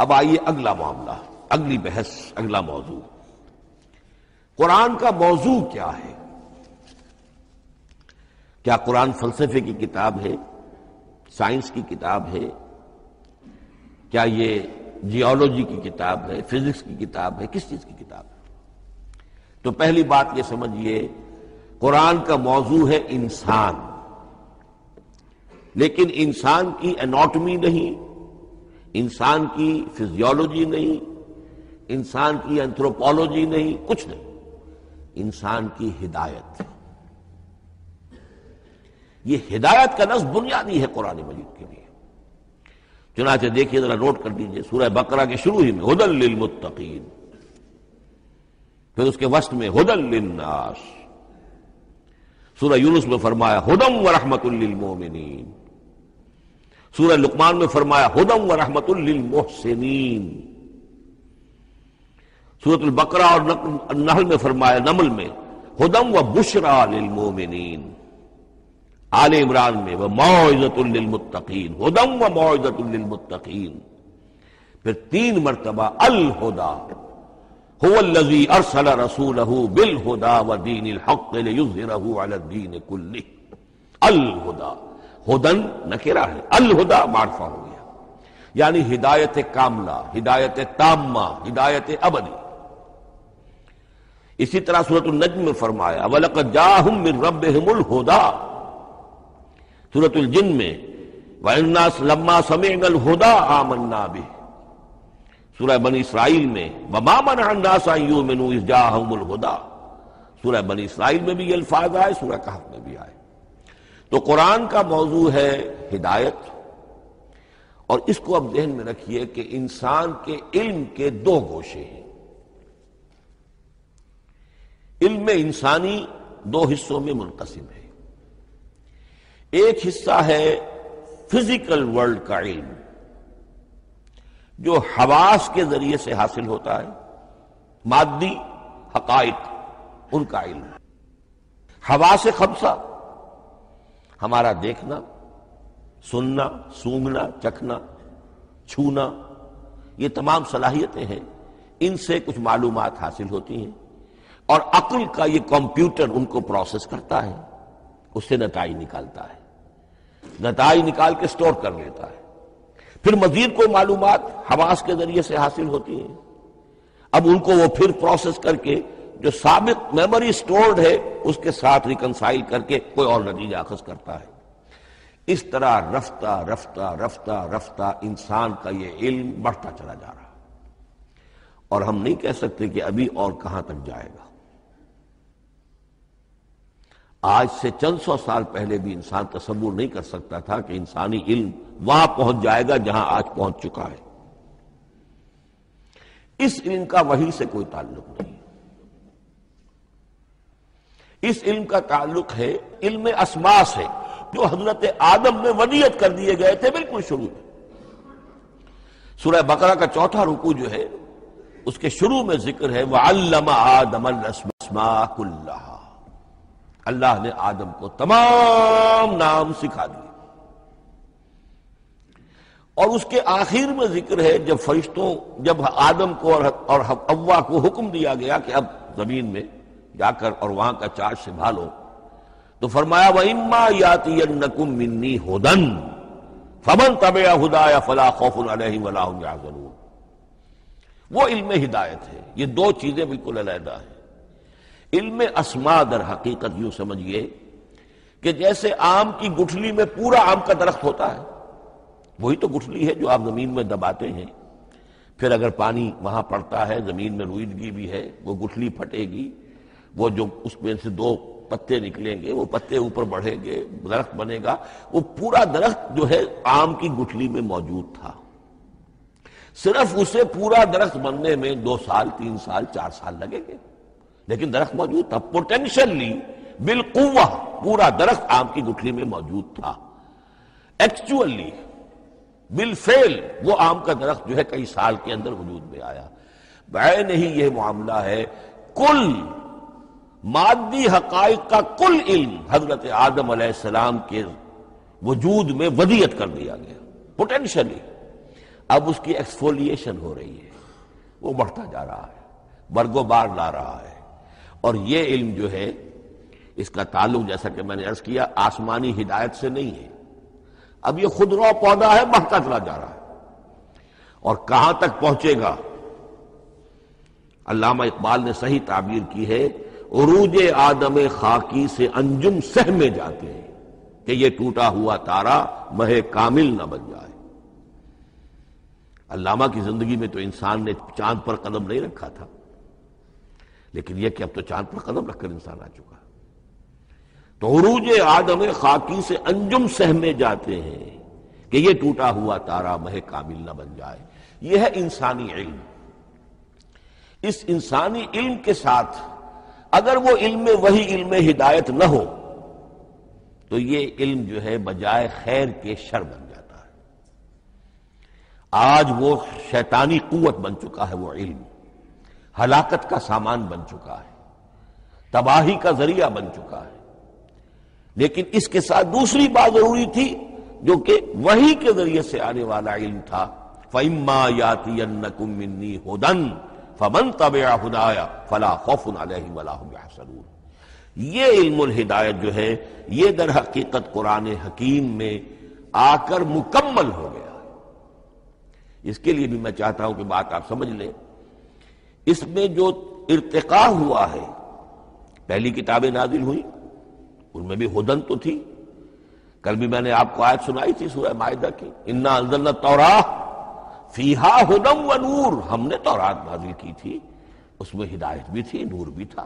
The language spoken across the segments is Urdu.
اب آئیے اگلا معاملہ، اگلی بحث، اگلا موضوع، قرآن کا موضوع کیا ہے؟ کیا قرآن فلسفے کی کتاب ہے، سائنس کی کتاب ہے؟ کیا یہ جیولوجی کی کتاب ہے، فزکس کی کتاب ہے، کس چیز کی کتاب ہے؟ تو پہلی بات یہ سمجھیے، قرآن کا موضوع ہے انسان، لیکن انسان کی اناٹمی نہیں، انسان کی فزیولوجی نہیں، انسان کی اینتھروپولوجی نہیں، کچھ نہیں، انسان کی ہدایت۔ یہ ہدایت کا لفظ بنیادی ہے قرآن مجید کے لیے۔ چنانچہ دیکھیے، ذرا نوٹ کر دیجئے، سورہ بقرہ کے شروع ہی میں ہدی للمتقین، پھر اس کے وسط میں ہدی للناس، سورہ یونس میں فرمایا ہدی ورحمۃ للمؤمنین، سورہ لقمان میں فرمایا ہدی ورحمۃ للمحسنین، سورۃ البقرہ اور النحل میں فرمایا، نمل میں ہدی وبشریٰ للمؤمنین، آل عمران میں وموعظۃ للمتقین، ہدی وموعظۃ للمتقین، پھر 3 مرتبہ الہدی هو الذی ارسل رسولہ بالہدی ودین الحق لیظہرہ علی الدین کلہ۔ الہدی، ہدن نکرہ ہے، الہدی معرفہ ہو گیا، یعنی ہدایت کاملہ، ہدایت تامہ، ہدایت ابدی۔ اسی طرح سورۃ النجم میں فرمایا وَلَقَدْ جَاءَهُم مِّن رَّبِّهِمُ الْهُدَىٰ، سورۃ الجن میں وَإِنَّا لَمَّا سَمِعْنَا الْهُدَىٰ آمَنَّا بِهِ، سورہ بنی اسرائیل میں وَمَا مَنَعَ النَّاسَ أَن يُؤْمِنُوا إِذْ جَاءَهُمُ الْهُدَىٰ، سورہ بنی اسرائیل میں بھی یہ الفاظ آئے، سورہ کہف میں بھی آئے۔ تو قرآن کا موضوع ہے ہدایت، اور اس کو اب ذہن میں رکھیے کہ انسان کے علم کے 2 گوشے ہیں۔ علم انسانی 2 حصوں میں منقسم ہے۔ ایک حصہ ہے فزیکل ورلڈ کا علم، جو حواس کے ذریعے سے حاصل ہوتا ہے، مادی حقائق، ان کا علم۔ حواس 5 ہمارا دیکھنا، سننا، سونگھنا، چکھنا، چھونا، یہ تمام صلاحیتیں ہیں، ان سے کچھ معلومات حاصل ہوتی ہیں، اور عقل کا یہ کمپیوٹر ان کو پروسیس کرتا ہے، اس سے نتائج نکالتا ہے، نتائج نکال کے سٹور کر لیتا ہے۔ پھر مزید کوئی معلومات حواس کے ذریعے سے حاصل ہوتی ہیں، اب ان کو وہ پھر پروسیس کر کے جو سابق میموری سٹورڈ ہے اس کے ساتھ ریکنسائل کر کے کوئی اور نتیجہ اخذ کرتا ہے۔ اس طرح رفتہ رفتہ رفتہ رفتہ انسان کا یہ علم بڑھتا چلا جا رہا، اور ہم نہیں کہہ سکتے کہ ابھی اور کہاں تک جائے گا۔ آج سے چند 100 سال پہلے بھی انسان تصور نہیں کر سکتا تھا کہ انسانی علم وہاں پہنچ جائے گا جہاں آج پہنچ چکا ہے۔ اس علم کا وحی سے کوئی تعلق نہیں، اس علم کا تعلق ہے علم اسماء سے، جو حضرت آدم میں ودیعت کر دیے گئے تھے بالکل شروع میں۔ سورہ بقرہ کا 4تھا رکوع جو ہے، اس کے شروع میں ذکر ہے وَعَلَّمَ آدَمَ الْأَسْمَاءَ كُلَّهَا، اللہ نے آدم کو تمام نام سکھا دیے۔ اور اس کے آخر میں ذکر ہے جب فرشتوں، جب آدم کو اور حوا کو حکم دیا گیا کہ اب زمین میں جا کر اور وہاں کا چارج سنبھالو، تو فرمایا وَإِمَّا يَأْتِيَنَّكُم مِّنِّي هُدًى فَمَن تَبِعَ هُدَايَ فَلَا خَوْفٌ عَلَيْهِمْ وَلَا هُمْ يَحْزَنُونَ۔ وہ علم ہدایت ہے، یہ 2 چیزیں بالکل علیحدہ ہیں۔ علم اسماء در حقیقت یوں سمجھیے کہ جیسے آم کی گٹھلی میں پورا آم کا درخت ہوتا ہے، وہی تو گٹھلی ہے جو آپ زمین میں دباتے ہیں، پھر اگر پانی وہاں پڑتا ہے، زمین میں روئیدگی بھی ہے، وہ گٹھلی پھٹے گی، وہ جو اس میں سے 2 پتے نکلیں گے، وہ پتے اوپر بڑھیں گے، درخت بنے گا۔ وہ پورا درخت جو ہے آم کی گٹھلی میں موجود تھا، صرف اسے پورا درخت بننے میں 2 سال، 3 سال، 4 سال لگیں گے، لیکن درخت موجود تھا، پوٹینشلی بالقوہ پورا درخت آم کی گٹھلی میں موجود تھا۔ ایکچولی بالفعل وہ آم کا درخت جو ہے کئی سال کے اندر وجود میں آیا۔ بعین ہی یہ معاملہ ہے، کل مادی حقائق کا کل علم حضرت آدم علیہ السلام کے وجود میں ودیعت کر دیا گیا، پوٹینشلی۔ اب اس کی ایکسفولیشن ہو رہی ہے، وہ بڑھتا جا رہا ہے، برگ و بار لا رہا ہے۔ اور یہ علم جو ہے اس کا تعلق جیسا کہ میں نے عرض کیا آسمانی ہدایت سے نہیں ہے، اب یہ خود رو پودا ہے، بڑھتا چلا جا رہا ہے۔ اور کہاں تک پہنچے گا؟ علامہ اقبال نے صحیح تعبیر کی ہے، عروج آدم خاکی سے انجم سہمے جاتے ہیں کہ یہ ٹوٹا ہوا تارا مہ کامل نہ بن جائے۔ علامہ کی زندگی میں تو انسان نے چاند پر قدم نہیں رکھا تھا، لیکن یہ کہ اب تو چاند پر قدم رکھ کر انسان آ چکا۔ تو عروج آدم خاکی سے انجم سہمے جاتے ہیں کہ یہ ٹوٹا ہوا تارا مہ کامل نہ بن جائے۔ یہ ہے انسانی علم۔ اس انسانی علم کے ساتھ اگر وہ علم وہی علم ہدایت نہ ہو تو یہ علم جو ہے بجائے خیر کے شر بن جاتا ہے۔ آج وہ شیطانی قوت بن چکا ہے، وہ علم ہلاکت کا سامان بن چکا ہے، تباہی کا ذریعہ بن چکا ہے۔ لیکن اس کے ساتھ دوسری بات ضروری تھی جو کہ وحی کے ذریعے سے آنے والا علم تھا، فَإِمَّا يَأْتِيَنَّكُم مِّنِّي هُدًى فَمَن تَبِعَ هُدَايَ فَلَا خَوْفٌ عَلَيْهِمْ وَلَا هُمْ يَحْزَنُونَ۔ یہ علم الہدایت جو ہے یہ در حقیقت قرآن حکیم میں آ کر مکمل ہو گیا ہے۔ اس کے لیے بھی میں چاہتا ہوں کہ بات آپ سمجھ لیں، اس میں جو ارتقاء ہوا ہے، پہلی کتابیں نازل ہوئی ان میں بھی ہدن تو تھی، کل بھی میں نے آپ کو آیت سنائی تھی سورہ مائدہ کی، انا انزلنا التوراۃ فیہا ھدی و نور، ہم نے تورات نازل کی تھی، اس میں ہدایت بھی تھی، نور بھی تھا۔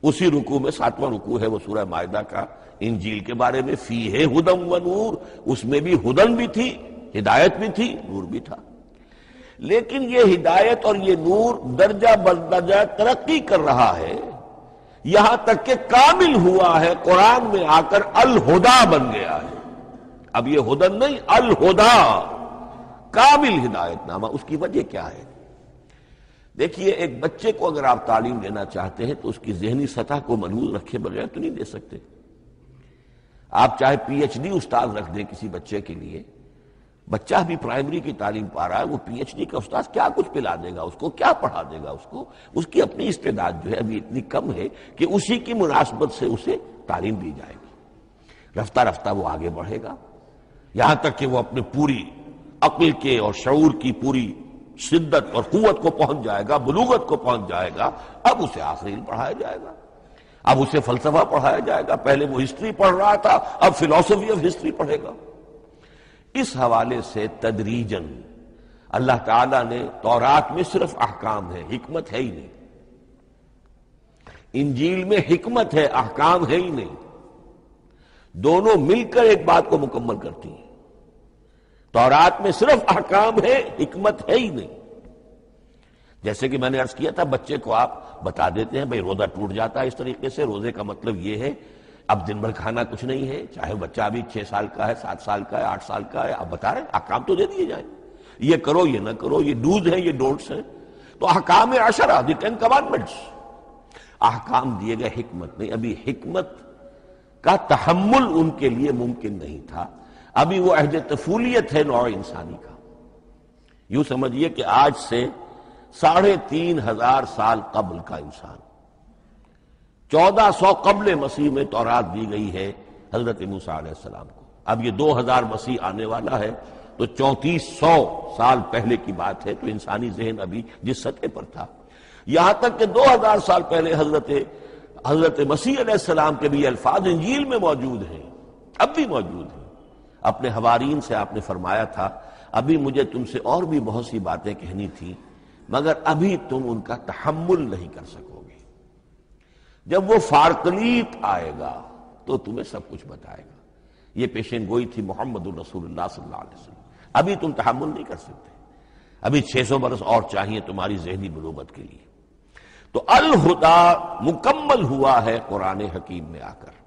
اسی رکوع میں 7واں رکوع ہے وہ سورہ مائدہ کا، انجیل کے بارے میں فیہ ھدی و نور، اس میں بھی ہدن بھی تھی، ہدایت بھی تھی، نور بھی تھا۔ لیکن یہ ہدایت اور یہ نور درجہ بدرجہ ترقی کر رہا ہے، یہاں تک کہ کامل ہوا ہے، قرآن میں آ کر الہدا بن گیا ہے۔ اب یہ ہدن نہیں، الہدا، کامل ہدایت نامہ۔ اس کی وجہ کیا ہے؟ دیکھیے، ایک بچے کو اگر آپ تعلیم دینا چاہتے ہیں تو اس کی ذہنی سطح کو ملحوظ رکھے بغیر تو نہیں دے سکتے۔ آپ چاہے پی ایچ ڈی استاد رکھ دیں کسی بچے کے لیے، بچہ بھی پرائمری کی تعلیم پا رہا ہے، وہ پی ایچ ڈی کا استاد کیا کچھ پلا دے گا اس کو، کیا پڑھا دے گا اس کو؟ اس کی اپنی استعداد جو ہے ابھی اتنی کم ہے کہ اسی کی مناسبت سے اسے تعلیم دی جائے گی، رفتہ رفتہ وہ آگے بڑھے گا، یہاں تک کہ وہ اپنے پوری عقل کے اور شعور کی پوری شدت اور قوت کو پہنچ جائے گا، بلوغت کو پہنچ جائے گا۔ اب اسے آخری علم پڑھایا جائے گا، اب اسے فلسفہ پڑھایا جائے گا، پہلے وہ ہسٹری پڑھ رہا تھا، اب فلسفی آف ہسٹری پڑھے گا۔ اس حوالے سے تدریجاً اللہ تعالیٰ نے تورات میں صرف احکام ہے، حکمت ہے ہی نہیں، انجیل میں حکمت ہے، احکام ہے ہی نہیں، دونوں مل کر ایک بات کو مکمل کرتی ہیں۔ تورات میں صرف احکام ہے، حکمت ہے ہی نہیں۔ جیسے کہ میں نے عرض کیا تھا، بچے کو آپ بتا دیتے ہیں بھئی روزہ ٹوٹ جاتا ہے اس طریقے سے، روزے کا مطلب یہ ہے اب دن بھر کھانا کچھ نہیں ہے، چاہے بچہ ابھی 6 سال کا ہے، 7 سال کا ہے، 8 سال کا ہے، آپ بتا رہے ہیں احکام تو دے دیے جائیں، یہ کرو یہ نہ کرو، یہ ڈوز ہیں یہ ڈونٹس ہیں۔ تو احکام عشرہ، دی 10 commandments، احکام دیے گئے، حکمت نہیں۔ ابھی حکمت کا تحمل ان کے لیے ممکن نہیں تھا، ابھی وہ عہد طفولیت ہے نوع انسانی کا۔ یوں سمجھیے کہ آج سے 3500 سال قبل کا انسان، 1400 قبل مسیح میں تورات دی گئی ہے حضرت موسیٰ علیہ السلام کو۔ اب یہ 2000 مسیح آنے والا ہے تو 3400 سال پہلے کی بات ہے، تو انسانی ذہن ابھی جس سطح پر تھا، یہاں تک کہ 2000 سال پہلے حضرت مسیح علیہ السلام کے بھی الفاظ انجیل میں موجود ہیں، اب بھی موجود ہیں۔ اپنے حوارین سے آپ نے فرمایا تھا ابھی مجھے تم سے اور بھی بہت سی باتیں کہنی تھی، مگر ابھی تم ان کا تحمل نہیں کر سکو گے، جب وہ فارقلیط آئے گا تو تمہیں سب کچھ بتائے گا۔ یہ پیشین گوئی تھی محمد الرسول اللہ صلی اللہ علیہ وسلم۔ ابھی تم تحمل نہیں کر سکتے، ابھی 600 برس اور چاہیے تمہاری ذہنی بلوغت کے لیے۔ تو الہدا مکمل ہوا ہے قرآن حکیم میں آ کر۔